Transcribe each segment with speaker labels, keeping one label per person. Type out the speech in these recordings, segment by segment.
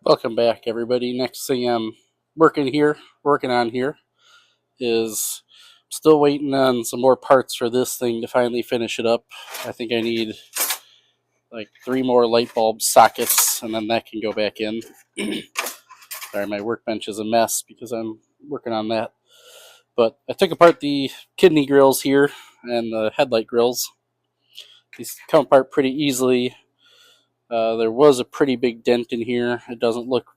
Speaker 1: Welcome back, everybody. Next thing I'm working on here is still waiting on some more parts for this thing to finally finish it up. I think I need like 3 more light bulb sockets and then that can go back in. Sorry, my workbench is a mess because I'm working on that. But I took apart the kidney grills here and the headlight grills. These come apart pretty easily. There was a pretty big dent in here. It doesn't look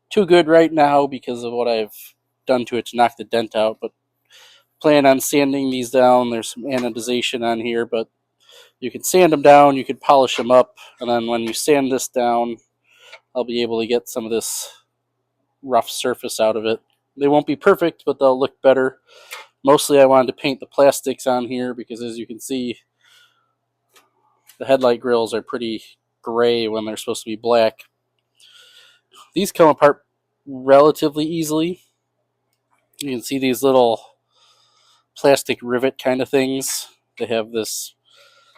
Speaker 1: too good right now because of what I've done to it to knock the dent out, but plan on sanding these down. There's some anodization on here, but you can sand them down, you could polish them up, and then when you sand this down, I'll be able to get some of this rough surface out of it. They won't be perfect, but they'll look better. Mostly I wanted to paint the plastics on here because, as you can see, the headlight grills are pretty gray when they're supposed to be black. These come apart relatively easily. You can see these little plastic rivet kind of things. They have this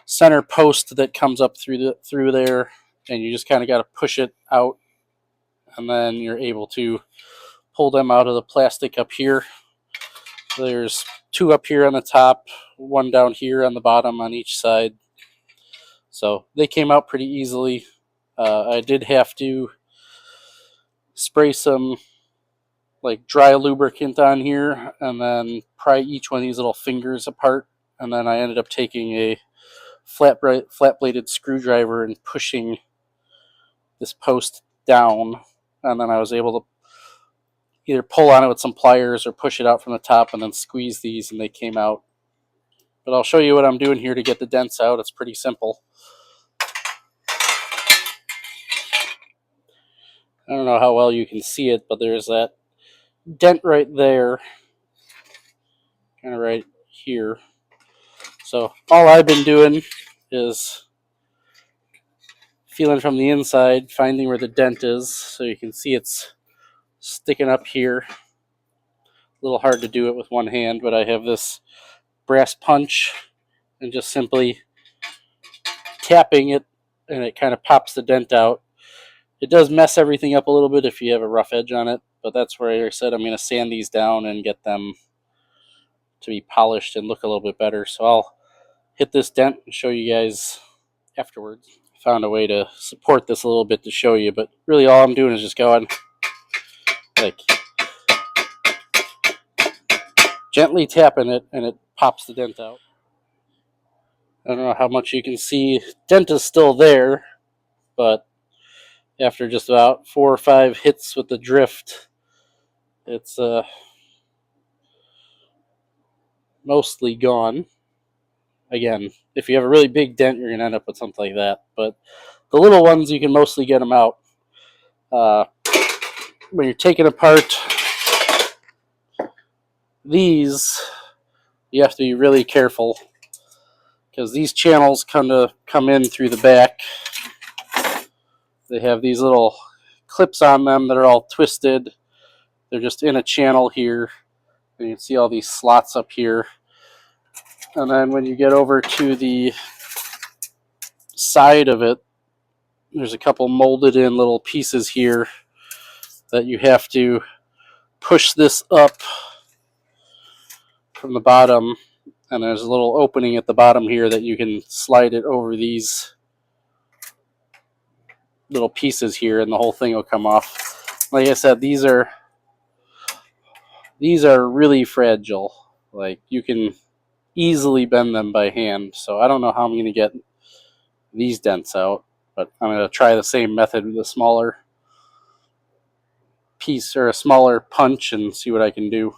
Speaker 1: center post that comes up through there, and you just kind of got to push it out, and then you're able to pull them out of the plastic up here. There's 2 up here on the top, 1 down here on the bottom on each side. So they came out pretty easily. I did have to spray some like dry lubricant on here and then pry each one of these little fingers apart, and then I ended up taking a flat bladed screwdriver and pushing this post down, and then I was able to either pull on it with some pliers or push it out from the top and then squeeze these, and they came out. But I'll show you what I'm doing here to get the dents out. It's pretty simple. I don't know how well you can see it, but there's that dent right there, kind of right here. So all I've been doing is feeling from the inside, finding where the dent is. So you can see it's sticking up here. A little hard to do it with one hand, but I have this brass punch and just simply tapping it, and it kind of pops the dent out. It does mess everything up a little bit if you have a rough edge on it, but that's where I said I'm going to sand these down and get them to be polished and look a little bit better. So I'll hit this dent and show you guys afterwards. I found a way to support this a little bit to show you, but really all I'm doing is just going like gently tapping it, and it pops the dent out. I don't know how much you can see. Dent is still there, but after just about 4 or 5 hits with the drift, it's mostly gone. Again, if you have a really big dent, you're going to end up with something like that. But the little ones, you can mostly get them out. When you're taking apart these, you have to be really careful because these channels come in through the back. They have these little clips on them that are all twisted. They're just in a channel here, and you can see all these slots up here. And then when you get over to the side of it, there's a couple molded in little pieces here that you have to push this up from the bottom, and there's a little opening at the bottom here that you can slide it over these little pieces here, and the whole thing will come off. Like I said, these are really fragile. Like, you can easily bend them by hand, so I don't know how I'm going to get these dents out, but I'm going to try the same method with a smaller piece or a smaller punch and see what I can do.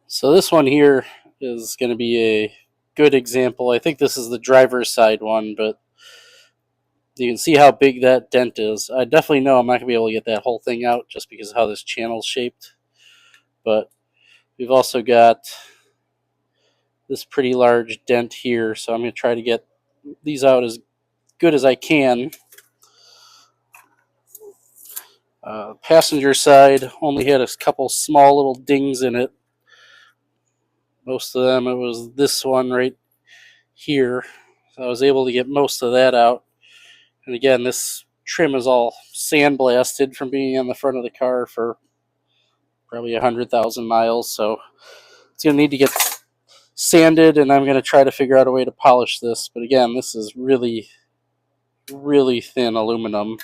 Speaker 1: So this one here is going to be a good example. I think this is the driver's side one, but you can see how big that dent is. I definitely know I'm not going to be able to get that whole thing out just because of how this channel's shaped. But we've also got this pretty large dent here, so I'm going to try to get these out as good as I can. Passenger side only had a couple small little dings in it. Most of them, it was this one right here. So I was able to get most of that out. And again, this trim is all sandblasted from being on the front of the car for probably 100,000 miles. So it's going to need to get sanded, and I'm going to try to figure out a way to polish this. But again, this is really, really thin aluminum.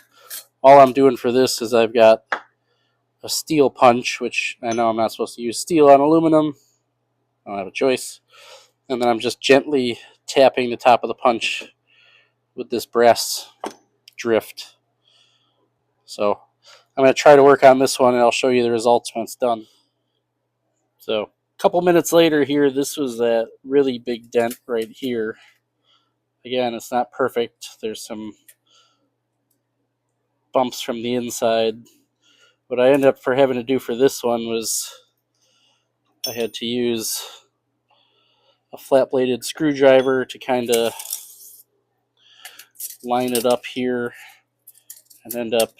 Speaker 1: All I'm doing for this is I've got a steel punch, which I know I'm not supposed to use steel on aluminum. I don't have a choice. And then I'm just gently tapping the top of the punch with this brass drift. So I'm going to try to work on this one, and I'll show you the results when it's done. So a couple minutes later here, this was that really big dent right here. Again, it's not perfect. There's some bumps from the inside. What I ended up for having to do for this one was I had to use a flat-bladed screwdriver to kind of line it up here and end up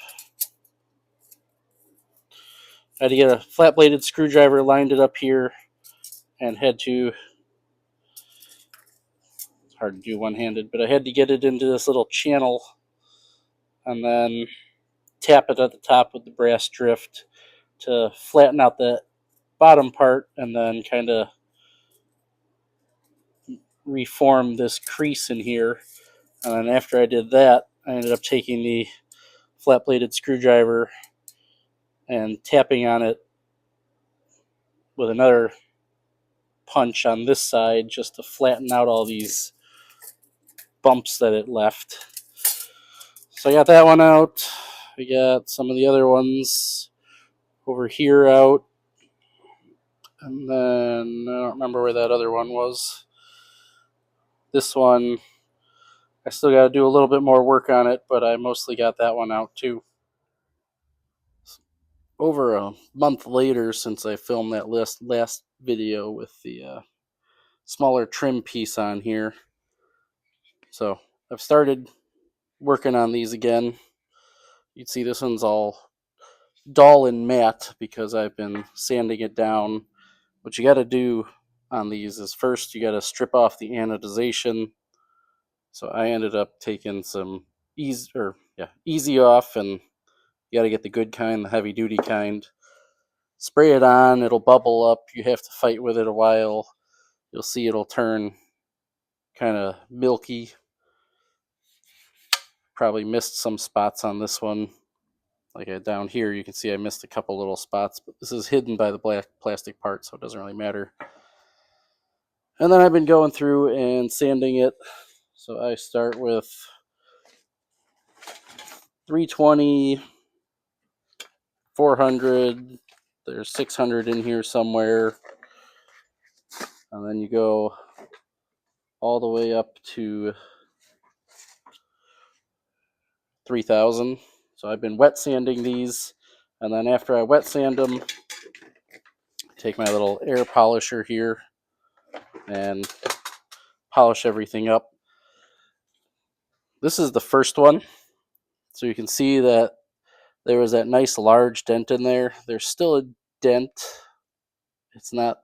Speaker 1: I had to get a flat-bladed screwdriver, lined it up here, and had to, it's hard to do one-handed, but I had to get it into this little channel and then tap it at the top with the brass drift to flatten out the bottom part and then kind of reform this crease in here. And then after I did that, I ended up taking the flat-bladed screwdriver and tapping on it with another punch on this side just to flatten out all these bumps that it left. So I got that one out. I got some of the other ones over here out. And then I don't remember where that other one was. This one, I still got to do a little bit more work on it, but I mostly got that one out too. Over a month later since I filmed that last video with the smaller trim piece on here. So I've started working on these again. You'd see this one's all dull and matte because I've been sanding it down. What you got to do on these is first you got to strip off the anodization. So I ended up taking some easy off, and you got to get the good kind, the heavy duty kind. Spray it on, it'll bubble up. You have to fight with it a while. You'll see it'll turn kind of milky. Probably missed some spots on this one. Like down here, you can see I missed a couple little spots, but this is hidden by the black plastic part, so it doesn't really matter. And then I've been going through and sanding it. So I start with 320, 400, there's 600 in here somewhere. And then you go all the way up to 3000. So I've been wet sanding these. And then after I wet sand them, take my little air polisher here and polish everything up. This is the first one. So you can see that there was that nice large dent in there. There's still a dent. It's not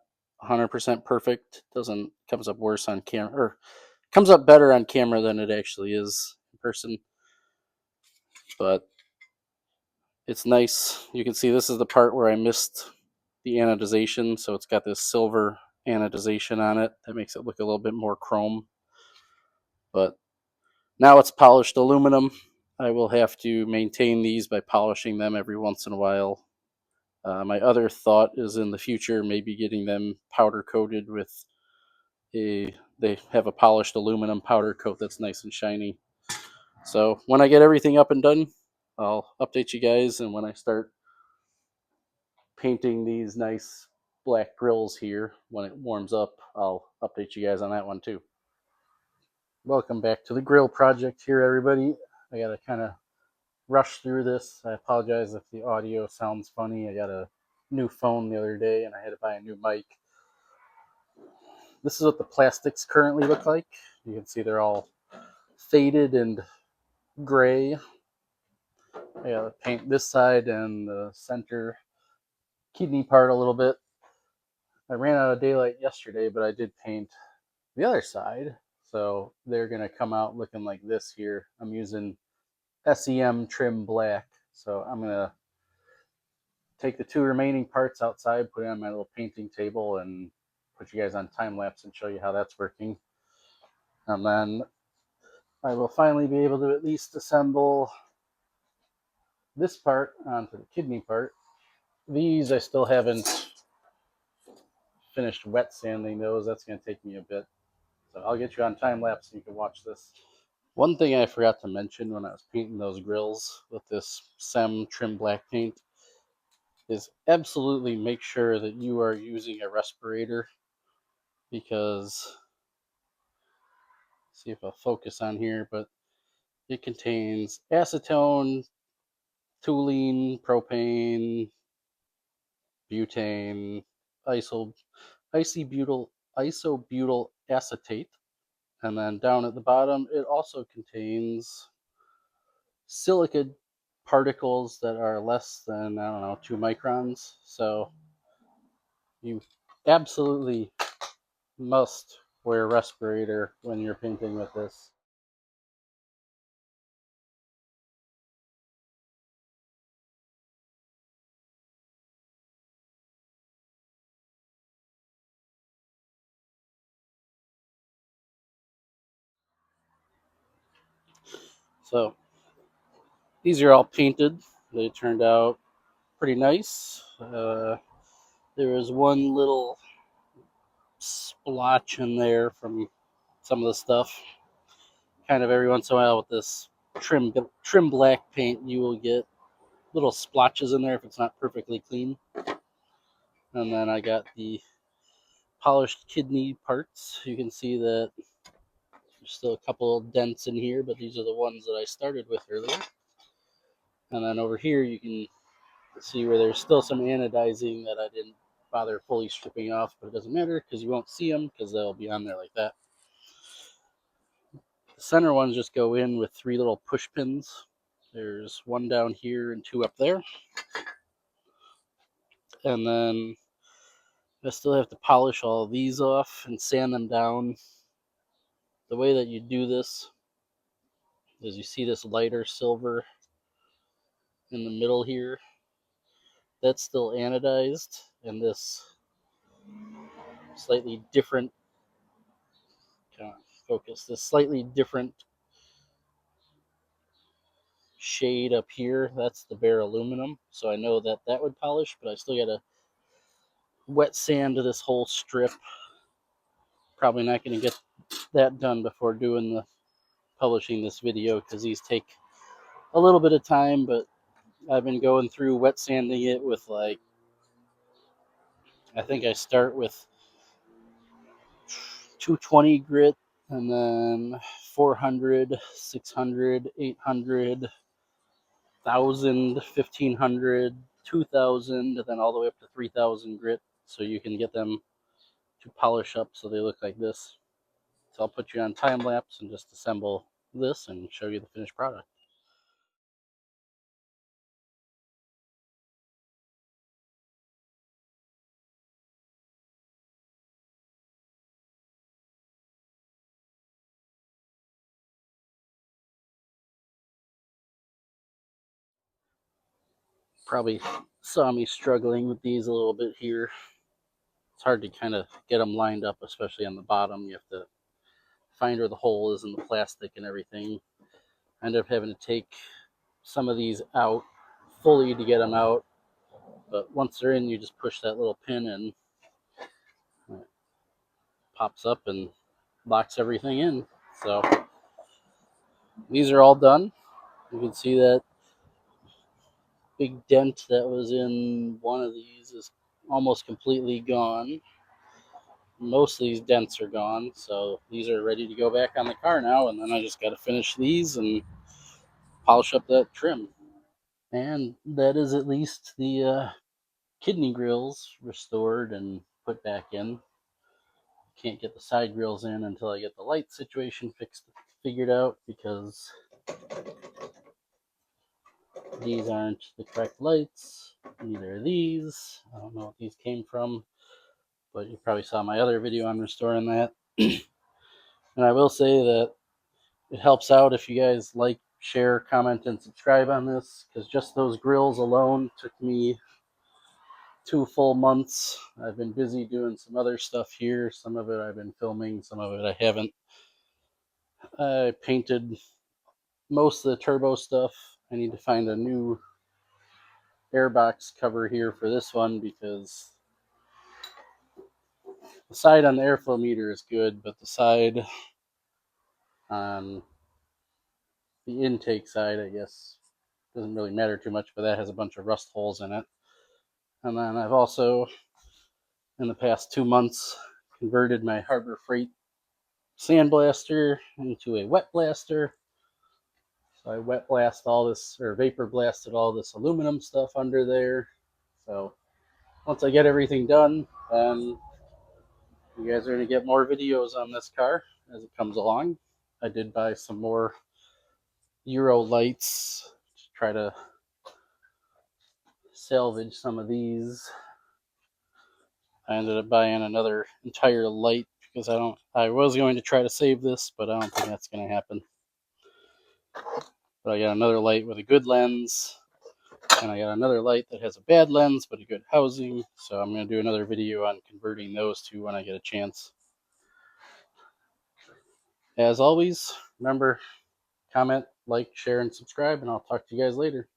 Speaker 1: 100% perfect. Comes up worse on camera, or comes up better on camera than it actually is in person. But it's nice. You can see this is the part where I missed the anodization. So it's got this silver anodization on it. That makes it look a little bit more chrome. But now it's polished aluminum. I will have to maintain these by polishing them every once in a while. My other thought is in the future maybe getting them powder coated with they have a polished aluminum powder coat that's nice and shiny. So when I get everything up and done, I'll update you guys, and when I start painting these nice black grills here, when it warms up, I'll update you guys on that one too. Welcome back to the grill project here, everybody. I gotta kind of rush through this. I apologize if the audio sounds funny. I got a new phone the other day and I had to buy a new mic. This is what the plastics currently look like. You can see they're all faded and gray. I gotta paint this side and the center kidney part a little bit. I ran out of daylight yesterday, but I did paint the other side. So they're going to come out looking like this here. I'm using SEM Trim Black. So I'm going to take the two remaining parts outside, put it on my little painting table, and put you guys on time lapse and show you how that's working. And then I will finally be able to at least assemble this part onto the kidney part. These I still haven't finished wet sanding those. That's going to take me a bit. So I'll get you on time lapse so you can watch this. One thing I forgot to mention when I was painting those grills with this SEM Trim Black paint is absolutely make sure that you are using a respirator, because, see if I'll focus on here, but it contains acetone, toluene, propane, butane, isobutyl acetate, and then down at the bottom it also contains silica particles that are less than, I don't know, 2 microns. So you absolutely must wear a respirator when you're painting with this. So these are all painted. They turned out pretty nice. There was one little splotch in there from some of the stuff. Kind of every once in a while with this trim black paint, you will get little splotches in there if it's not perfectly clean. And then I got the polished kidney parts. You can see that there's still a couple of dents in here, but these are the ones that I started with earlier. And then over here you can see where there's still some anodizing that I didn't bother fully stripping off, but it doesn't matter because you won't see them because they'll be on there like that. The center ones just go in with 3 little push pins. There's one down here and 2 up there. And then I still have to polish all of these off and sand them down. The way that you do this is you see this lighter silver in the middle here. That's still anodized, and this slightly different, this slightly different shade up here, that's the bare aluminum. So I know that that would polish, but I still gotta wet sand this whole strip. Probably not gonna get that done before doing the publishing this video because these take a little bit of time, but I've been going through wet sanding it with, like, I think I start with 220 grit, and then 400, 600, 800, 1000, 1500, 2000, and then all the way up to 3000 grit, so you can get them to polish up so they look like this. So I'll put you on time lapse and just assemble this and show you the finished product. Probably saw me struggling with these a little bit here. It's hard to kind of get them lined up, especially on the bottom. You have to find where the hole is in the plastic and everything. I ended up having to take some of these out fully to get them out, but once they're in, you just push that little pin and it pops up and locks everything in. So these are all done. You can see that big dent that was in one of these is almost completely gone. Most of these dents are gone, so these are ready to go back on the car now, and then I just got to finish these and polish up that trim. And that is at least the kidney grills restored and put back in. Can't get the side grills in until I get the light situation figured out, because these aren't the correct lights. Neither are these. I don't know what these came from, but you probably saw my other video on restoring that. And I will say that it helps out if you guys like, share, comment, and subscribe on this, because just those grills alone took me 2 full months. I've been busy doing some other stuff here. Some of it I've been filming, some of it I haven't. I painted most of the turbo stuff. I need to find a new airbox cover here for this one, because the side on the airflow meter is good, but the side on the intake side, I guess, doesn't really matter too much, but that has a bunch of rust holes in it. And then I've also, in the past 2 months, converted my Harbor Freight sandblaster into a wet blaster. So I wet blast all this, or vapor blasted all this aluminum stuff under there. So once I get everything done, then you guys are going to get more videos on this car as it comes along. I did buy some more Euro lights to try to salvage some of these. I ended up buying another entire light because I was going to try to save this, but I don't think that's going to happen. But I got another light with a good lens, and I got another light that has a bad lens but a good housing. So I'm going to do another video on converting those two when I get a chance. As always, remember, comment, like, share, and subscribe, and I'll talk to you guys later.